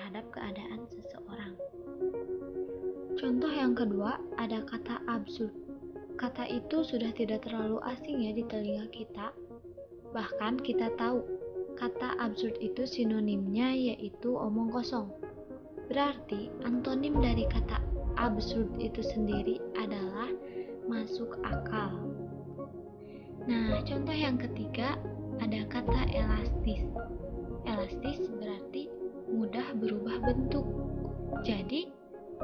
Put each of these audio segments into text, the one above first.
terhadap keadaan seseorang. Contoh yang kedua, ada kata absurd. Kata itu sudah tidak terlalu asing ya di telinga kita. Bahkan kita tahu, kata absurd itu sinonimnya yaitu omong kosong. Berarti antonim dari kata absurd itu sendiri adalah masuk akal. Nah, contoh yang ketiga, ada kata elastis. Elastis berarti mudah berubah bentuk. Jadi,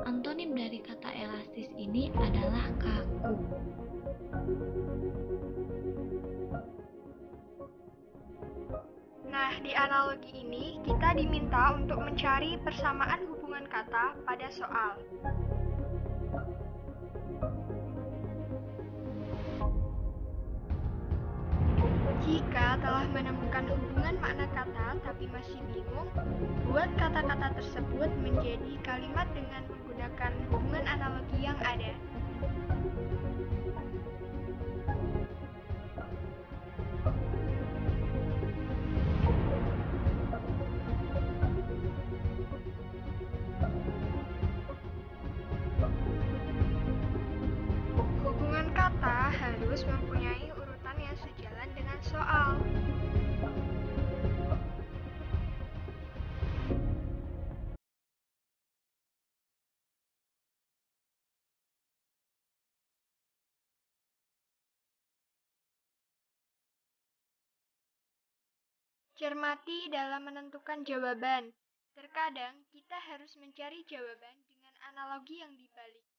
antonim dari kata elastis ini adalah kaku. Nah, di analogi ini kita diminta untuk mencari persamaan hubungan kata pada soal. Jika telah menemukan hubungan makna kata tapi masih bingung, buat kata-kata tersebut menjadi kalimat dengan menggunakan hubungan analogi yang ada. Hubungan kata harus mempunyai urutan yang sejalan dengan soal. Cermati dalam menentukan jawaban. Terkadang kita harus mencari jawaban dengan analogi yang dibalik.